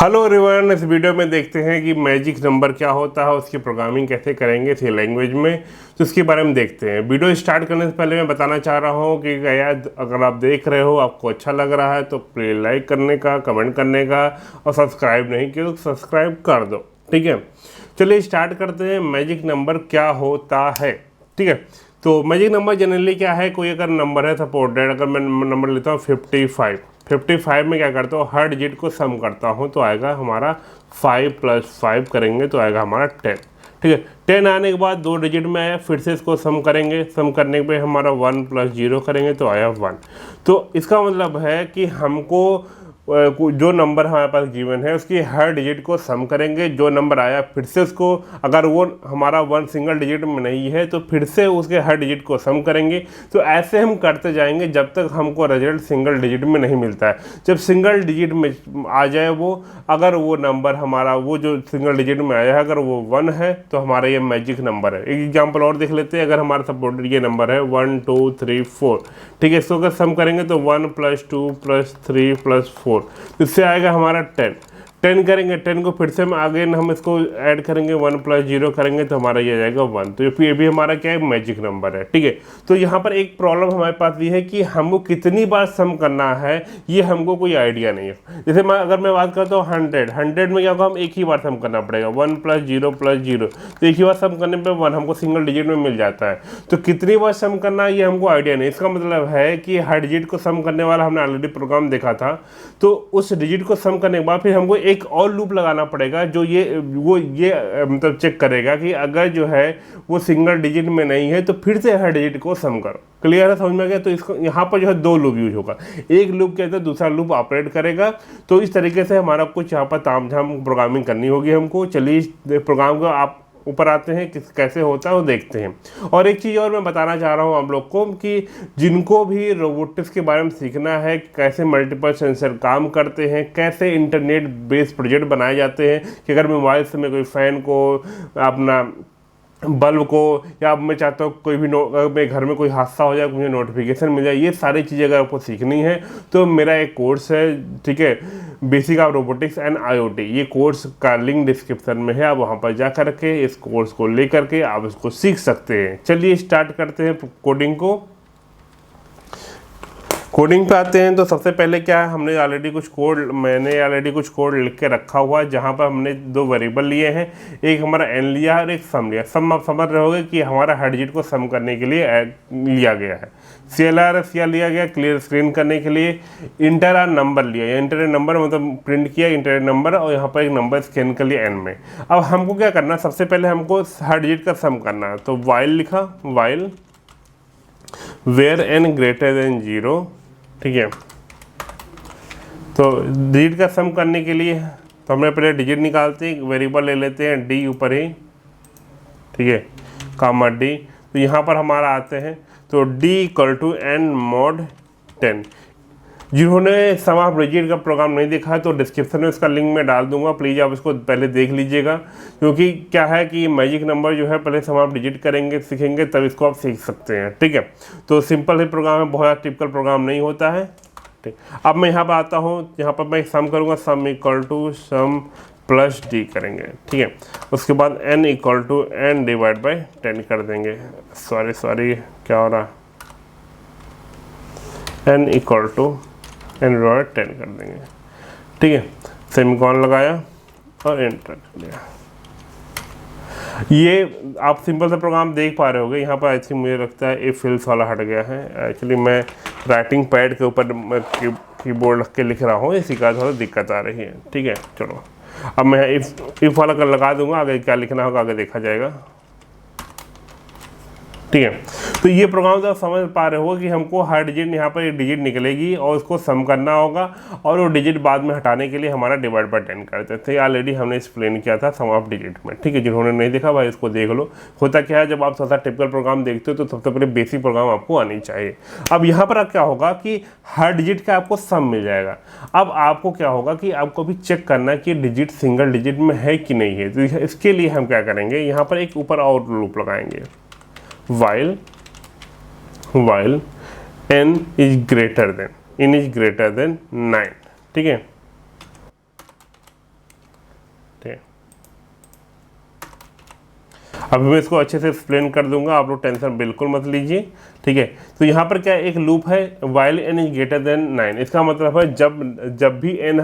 Hello everyone, इस video में देखते हैं कि मैजिक नंबर क्या होता है, उसकी प्रोग्रामिंग कैसे करेंगे सी लैंग्वेज में, तो इसके बारे में देखते हैं। वीडियो स्टार्ट करने से पहले मैं बताना चाह रहा हूं कि यार अगर आप देख रहे हो, आपको अच्छा लग रहा है तो प्लीज़ लाइक करने का, कमेंट करने का और सब्सक्राइब नहीं किया तो सब्सक्राइब कर दो। ठीक है, चलिए स्टार्ट करते हैं। मैजिक नंबर क्या होता है, ठीक है। तो मैजिक नंबर जनरली क्या है, कोई अगर नंबर है सपोर्टेड, अगर मैं नंबर लेता हूँ 55 में क्या करता हूँ, हर डिजिट को सम करता हूँ तो आएगा हमारा 5 + 5 करेंगे तो आएगा हमारा 10। ठीक है, 10 आने के बाद दो डिजिट में आया, फिर से इसको सम करेंगे, सम करने पे हमारा 1 + 0 करेंगे तो आया 1। तो इसका मतलब है कि हमको जो नंबर हमारे पास गिवन है उसकी हर डिजिट को सम करेंगे, जो नंबर आया फिर से उसको, अगर वो हमारा 1 सिंगल डिजिट में नहीं है तो फिर से उसके हर डिजिट को सम करेंगे। तो ऐसे हम करते जाएंगे जब तक हमको रिजल्ट सिंगल डिजिट में नहीं मिलता है। जब सिंगल डिजिट में आ जाए वो, अगर वो नंबर हमारा वो जो सिंगल डिजिट में आया है अगर वो 1 है तो हमारा ये मैजिक नंबर है। एक एग्जाम्पल और देख लेते हैं। अगर हमारा सपोर्टेड ये नंबर है 1 2 3 4, ठीक है, इसको अगर सम करेंगे तो 1 + 2 + 3 + 4, इससे आएगा हमारा 10 करेंगे। 10 को फिर से हम इसको ऐड करेंगे, 1 + 0 करेंगे तो हमारा ये जाएगा 1। तो ये भी हमारा क्या है, मैजिक नंबर है। ठीक है, तो यहाँ पर एक प्रॉब्लम हमारे पास ये है कि हमको कितनी बार सम करना है ये हमको कोई आइडिया नहीं है। जैसे अगर मैं बात करता हूँ 100 में क्या होगा, हम एक ही बार सम करना पड़ेगा, 1 + 0 + 0, तो एक ही बार सम करने पर 1 हमको सिंगल डिजिट में मिल जाता है। तो कितनी बार सम करना है ये हमको आइडिया नहीं। इसका मतलब है कि हर डिजिट को सम करने वाला हमने ऑलरेडी प्रोग्राम देखा था, तो उस डिजिट को सम करने के बाद फिर हमको एक और लूप लगाना पड़ेगा जो ये मतलब चेक करेगा कि अगर जो है वो सिंगल डिजिट में नहीं है तो फिर से हर डिजिट को सम करो। क्लियर है, समझ में गया? तो इसको यहाँ पर जो है दो लूप यूज होगा, एक लूप कहते हैं, दूसरा लूप ऑपरेट करेगा। तो इस तरीके से हमारा कुछ यहाँ पर तामझाम प्रोग्रामिंग करनी होगी हमको। चलिए इस प्रोग्राम को आप ऊपर आते हैं, कैसे होता है वो देखते हैं। और एक चीज़ और मैं बताना चाह रहा हूँ आप लोग को कि जिनको भी रोबोटिक्स के बारे में सीखना है, कैसे मल्टीपल सेंसर काम करते हैं, कैसे इंटरनेट बेस्ड प्रोजेक्ट बनाए जाते हैं, कि अगर मोबाइल से मैं कोई फ़ैन को, अपना बल्ब को, या मैं चाहता हूँ कोई भी मेरे घर में कोई हादसा हो जाए मुझे नोटिफिकेशन मिल जाए, ये सारी चीज़ें अगर आपको सीखनी है तो मेरा एक कोर्स है, ठीक है, basic of robotics and IoT. ये कोर्स का लिंक डिस्क्रिप्शन में है, आप वहाँ पर जा कर के इस कोर्स को ले करके आप इसको सीख सकते हैं। चलिए स्टार्ट करते हैं कोडिंग को। कोडिंग पे आते हैं तो सबसे पहले क्या है, मैंने ऑलरेडी कुछ कोड लिख के रखा हुआ है, जहाँ पर हमने दो वेरिएबल लिए हैं, एक हमारा n लिया है और एक सम लिया। सम आप समझ रहे होगे कि हमारा हर डिजिट को सम करने के लिए लिया गया है। CLR लिया गया क्लियर स्क्रीन करने के लिए। इंटर नंबर लिया, इंटर नंबर मतलब प्रिंट किया इंटर नंबर, और यहाँ पर एक नंबर स्कैन कर लिया n में। अब हमको क्या करना, सबसे पहले हमको हर डिजिट का सम करना है, तो वाइल लिखा, वाइल वेयर n > 0, ठीक है। तो डिजिट का सम करने के लिए तो हमें पहले डिजिट निकालते हैं, वेरिएबल ले लेते हैं d ऊपर ही, ठीक है, कामा d। तो यहाँ पर हमारा आते हैं तो d = n mod 10। जिन्होंने सम ऑफ डिजिट का प्रोग्राम नहीं देखा है तो डिस्क्रिप्शन में इसका लिंक मैं डाल दूंगा, प्लीज़ आप इसको पहले देख लीजिएगा। क्योंकि क्या है कि मैजिक नंबर जो है पहले सम ऑफ डिजिट करेंगे, सीखेंगे, तब इसको आप सीख सकते हैं। ठीक है, तो सिंपल ही प्रोग्राम है, बहुत ज़्यादा टिपिकल प्रोग्राम नहीं होता है। ठीक, अब मैं यहाँ पर आता हूँ, यहाँ पर मैं सम करूँगा, सम = सम प्लस d करेंगे, ठीक है। उसके बाद n = n / 10 कर देंगे। सॉरी क्या हो रहा, n = n / 10 कर देंगे, ठीक है। सेमीकोलन लगाया और एंटर कर दिया। ये आप सिंपल सा प्रोग्राम देख पा रहे होगे। यहाँ पर ऐसे मुझे लगता है इफ एल्स वाला हट गया है। एक्चुअली मैं राइटिंग पैड के ऊपर कीबोर्ड रख के लिख रहा हूँ, इसी का थोड़ा दिक्कत आ रही है। ठीक है, चलो अब मैं इफ वाला कर लगा दूंगा, आगे क्या लिखना होगा आगे देखा जाएगा। ठीक है, तो ये प्रोग्राम तो समझ पा रहे हो कि हमको हर डिजिट, यहाँ पर एक डिजिट निकलेगी और उसको सम करना होगा, और वो डिजिट बाद में हटाने के लिए हमारा डिवाइड बाय 10 करते थे। ऑलरेडी हमने एक्सप्लेन किया था सम ऑफ डिजिट में। ठीक है, जिन्होंने नहीं देखा भाई इसको देख लो। होता क्या है, जब आप थोड़ा टिपिकल प्रोग्राम देखते हो तो सबसे पहले बेसिक प्रोग्राम आपको आनी चाहिए। अब यहाँ पर क्या होगा कि हर डिजिट का आपको सम मिल जाएगा। अब आपको क्या होगा कि आपको भी चेक करना है कि डिजिट सिंगल डिजिट में है कि नहीं है। तो इसके लिए हम क्या करेंगे, यहाँ पर एक ऊपर और लूप लगाएंगे, while n is greater than 9, ठीक है। ठीक है, अभी मैं इसको अच्छे से एक्सप्लेन कर दूंगा, आप लोग टेंशन बिल्कुल मत लीजिए। ठीक है, तो यहाँ पर क्या एक लूप है while n is greater than 9, इसका मतलब है जब भी n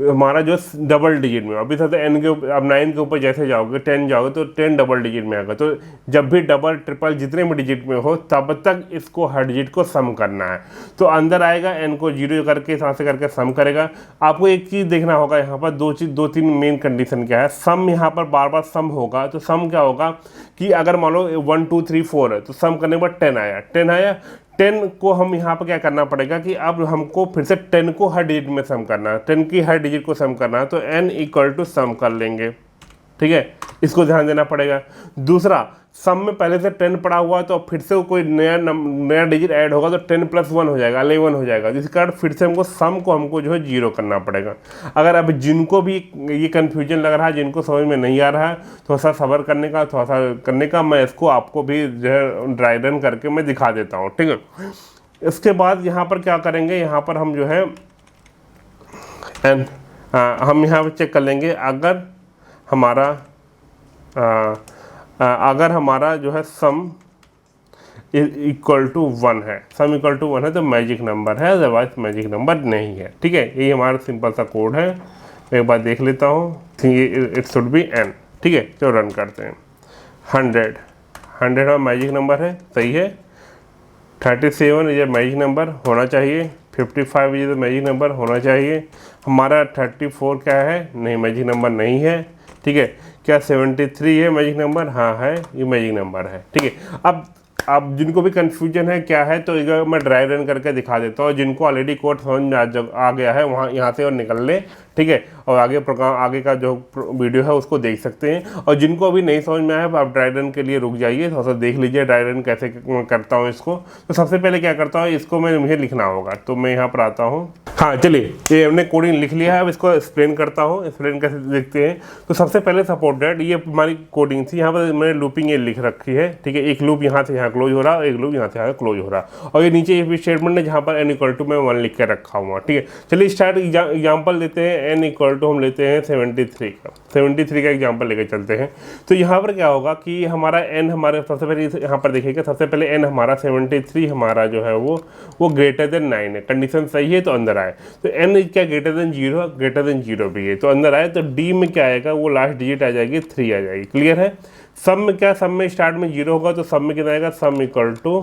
हमारा जो डबल डिजिट में, अभी तो n के ऊपर, अब 9 के ऊपर जैसे जाओगे 10 जाओगे तो 10 डबल डिजिट में आएगा। तो जब भी डबल ट्रिपल जितने भी डिजिट में हो तब तक इसको हर डिजिट को सम करना है। तो अंदर आएगा n को 0 करके यहाँ से करके सम करेगा। आपको एक चीज़ देखना होगा, यहाँ पर दो तीन मेन कंडीशन क्या है। सम यहाँ पर बार बार सम होगा, तो सम क्या होगा कि अगर मान लो 1 2 3 4 है तो सम करने के बाद 10 आया 10 को हम यहाँ पर क्या करना पड़ेगा कि अब हमको फिर से 10 को हर डिजिट में सम करना है, 10 की हर डिजिट को सम करना है, तो n इक्वल टू सम कर लेंगे। ठीक है, इसको ध्यान देना पड़ेगा। दूसरा, सम में पहले से 10 पड़ा हुआ है तो फिर से कोई नया डिजिट ऐड होगा तो 10 + 1 हो जाएगा, 11 हो जाएगा, जिस कारण फिर से हमको सम को हमको जो है 0 करना पड़ेगा। अगर अब जिनको भी ये कन्फ्यूजन लग रहा है, जिनको समझ में नहीं आ रहा है, थोड़ा सा सब्र करने का, थोड़ा सा करने का, मैं इसको आपको भी जो है ड्राई रन करके मैं दिखा देता हूँ। ठीक है, इसके बाद यहाँ पर क्या करेंगे, यहाँ पर हम जो है हम यहाँ पर चेक कर लेंगे अगर हमारा जो है सम इक्वल टू 1 है, सम इक्वल टू 1 है तो मैजिक नंबर है, अदरवाइज मैजिक नंबर नहीं है। ठीक है, यही हमारा सिंपल सा कोड है। मैं एक बार देख लेता हूँ, इट शुड बी n। ठीक है, चलो रन करते हैं। 100 हमारा मैजिक नंबर है, सही है। 37 ये मैजिक नंबर होना चाहिए। 55 ये तो मैजिक नंबर होना चाहिए। हमारा 34 क्या है, नहीं मैजिक नंबर नहीं है। ठीक है, क्या 73 है मैजिक नंबर, हाँ है, ये मैजिक नंबर है। ठीक है, अब जिनको भी कन्फ्यूजन है क्या है, तो मैं ड्राई रन करके दिखा देता हूँ। जिनको ऑलरेडी कोड समझ में आ गया है वहाँ यहाँ से और निकल ले। ठीक है, और आगे प्रोग्राम आगे का जो वीडियो है उसको देख सकते हैं। और जिनको अभी नहीं समझ में आया आप ड्राई रन के लिए रुक जाइए, थोड़ा सा देख लीजिए ड्राई रन कैसे करता हूँ इसको। तो सबसे पहले क्या करता हूँ, इसको मुझे लिखना होगा, तो मैं यहाँ पर आता हूँ। हाँ चलिए, ये हमने कोडिंग लिख लिया है, अब इसको एक्सप्लेन करता हूँ। एक्सप्लेन कैसे देखते हैं, तो सबसे पहले सपोर्टेड ये हमारी कोडिंग थी। यहाँ पर मैंने लूपिंग ये लिख रखी है। ठीक है, एक लूप यहाँ से यहाँ क्लोज हो रहा है, एक लूप यहाँ से यहाँ क्लोज हो रहा है, और ये नीचे ये स्टेटमेंट है जहाँ पर n इक्वल टू मैं 1 लिख के रखा हुआ। ठीक है, चलिए स्टार्ट एग्जाम्पल लेते हैं। n इक्वल टू हम लेते हैं 73 का एग्जाम्पल लेकर चलते हैं। तो यहाँ पर क्या होगा कि हमारा n, हमारे सबसे पहले यहाँ पर देखिएगा, सबसे पहले n हमारा 73 हमारा जो है वो ग्रेटर देन 9 है, कंडीशन सही है तो अंदर आए। तो n क्या ग्रेटर देन 0 भी है तो अंदर आए। तो d में क्या आएगा, वो लास्ट डिजिट आ जाएगी 3 आ जाएगी। क्लियर है। सम में क्या, सम में स्टार्ट में 0 होगा तो सम में कितना आएगा, सम इक्वल टू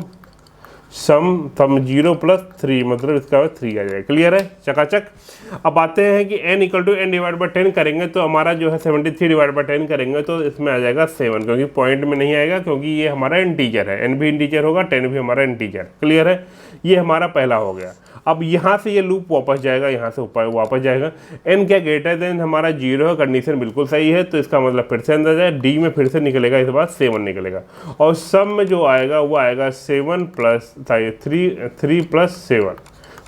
सम 0 + 3, मतलब इसका 3 आ जाएगा। क्लियर है, चकाचक। अब आते हैं कि n equal to n divide by 10 करेंगे तो हमारा जो है 73 डिवाइड बाई 10 करेंगे तो इसमें आ जाएगा 7, क्योंकि पॉइंट में नहीं आएगा, क्योंकि ये हमारा इंटीजर है। n भी इंटीजर होगा, 10 भी हमारा इंटीजर। क्लियर है, ये हमारा पहला हो गया। अब यहाँ से ये लूप वापस जाएगा, यहाँ से ऊपर वापस जाएगा। n क्या ग्रेटर देन हमारा 0 है, कंडीशन बिल्कुल सही है, तो इसका मतलब फिर से अंदर जाए। d में फिर से निकलेगा, इस बार 7 निकलेगा, और सम में जो आएगा वो आएगा 7 + 3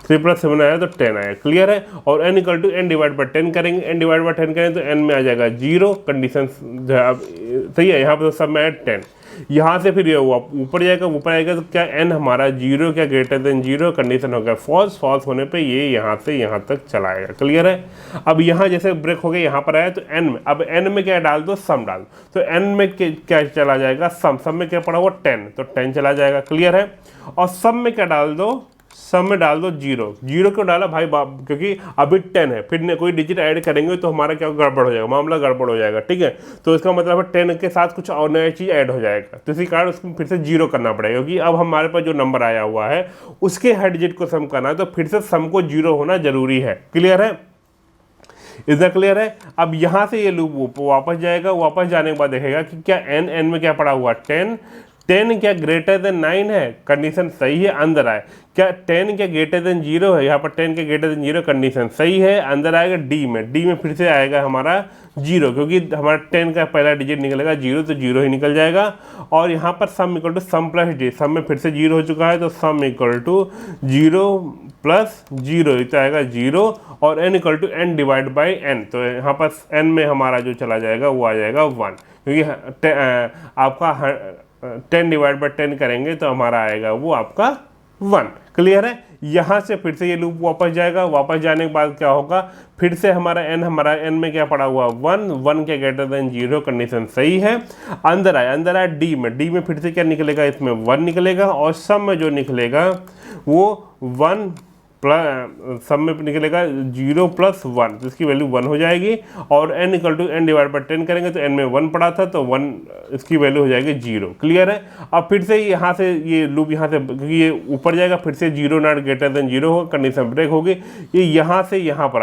+ 7 आया तो 10 आया। क्लियर है। और n equal to n divide by 10 करेंगे, n डिवाइड बाई 10 करेंगे तो n में आ जाएगा 0, कंडीशन सही है। यहाँ पर तो सब में आया 10, यहाँ से फिर ये ऊपर जाएगा तो क्या n हमारा 0 क्या ग्रेटर देन 0, कंडीशन हो गया फॉल्स। फॉल्स होने पे ये यहाँ से यहाँ तक चलाएगा। क्लियर है। अब यहाँ जैसे ब्रेक हो गया, यहाँ पर आया तो n में, अब n में क्या डाल दो, सम डाल दो। तो n में क्या चला जाएगा, सम में क्या पड़ा हुआ 10, तो 10 चला जाएगा। क्लियर है। और सम में क्या डाल दो, सम में डाल दो 0 क्यों डाला भाई, क्योंकि अभी 10 है, फिर कोई डिजिट ऐड करेंगे तो हमारा क्या गड़बड़ हो जाएगा, मामला गड़बड़ हो जाएगा। ठीक है, तो इसका मतलब है 10 के साथ कुछ और नया चीज़ ऐड हो जाएगा, तो इसी कारण उसको फिर से 0 करना पड़ेगा, क्योंकि अब हमारे पास जो नंबर आया हुआ है उसके हर डिजिट को सम करना है, तो फिर से सम को 0 होना जरूरी है। क्लियर है, इधर क्लियर है। अब यहाँ से ये लूप वापस जाएगा, वापस जाने के बाद देखेगा कि क्या n में क्या पड़ा हुआ 10 क्या ग्रेटर देन 9 है, कंडीशन सही है, अंदर आए। क्या 10 क्या ग्रेटर देन 0 है, यहाँ पर 10 क्या ग्रेटर देन 0, कंडीशन सही है, अंदर आएगा। d में फिर से आएगा हमारा 0, क्योंकि हमारा 10 का पहला डिजिट निकलेगा 0, तो 0 ही निकल जाएगा। और यहाँ पर sum equal to sum + d, sum में फिर से 0 हो चुका है, तो सम इक्वल टू 0 + 0 तो आएगा 0, और n equal to n divide by n, तो यहाँ पर n में हमारा जो चला जाएगा वो आ जाएगा 1, क्योंकि आपका 10 डिवाइड बाई 10 करेंगे तो हमारा आएगा वो आपका 1। क्लियर है। यहाँ से फिर से ये लूप वापस जाएगा, वापस जाने के बाद क्या होगा, फिर से हमारा n में क्या पड़ा हुआ 1 के ग्रेटर देन 0 कंडीशन सही है। अंदर आए डी में फिर से क्या निकलेगा, इसमें 1 निकलेगा और सब में जो निकलेगा वो 1 प्लस, सब में निकलेगा 0 प्लस 1, तो इसकी वैल्यू 1 हो जाएगी। और n equal to n divide by 10 करेंगे तो n में 1 पड़ा था तो 1 इसकी वैल्यू हो जाएगी 0। क्लियर है। अब फिर से यहाँ से ये लूप यहाँ से, क्योंकि ये ऊपर जाएगा, फिर से 0 नॉट ग्रेटर देन 0 होगा, कंडीशन ब्रेक होगी। ये यहाँ से यहाँ पर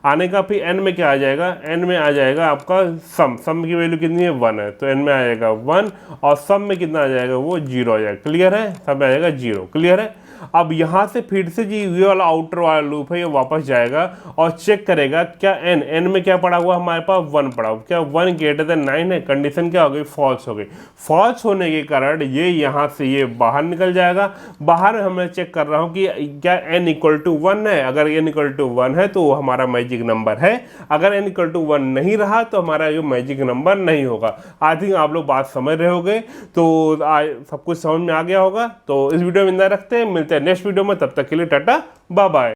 आने का फिर n में क्या आ जाएगा, n में आ जाएगा आपका सम की वैल्यू कितनी है 1 है, तो n में आ जाएगा 1 और सम में कितना आ जाएगा वो 0 आ जाएगा। क्लियर है, सब में आ जाएगा 0। क्लियर है। अब यहाँ से फिर से जी ये वाला आउटर वाला लूप है ये वापस जाएगा और चेक करेगा क्या n में क्या पड़ा हुआ हमारे पास 1 पड़ा हुआ, क्या 1 ग्रेटर देन 9 है, कंडीशन क्या हो गई, फॉल्स हो गई। फॉल्स होने के कारण ये यहाँ से ये बाहर निकल जाएगा। बाहर मैं चेक कर रहा हूँ कि क्या n इक्वल टू 1 है, अगर n इक्वल टू 1 है तो वो हमारा मैजिक नंबर है, अगर n इक्वल टू 1 नहीं रहा तो हमारा ये मैजिक नंबर नहीं होगा। आई थिंक आप लोग बात समझ रहे होंगे, तो सब कुछ समझ में आ गया होगा। तो इस वीडियो में इतना रखते हैं, मिलते हैं नेक्स्ट वीडियो में, तब तक के लिए टाटा बाय बाय।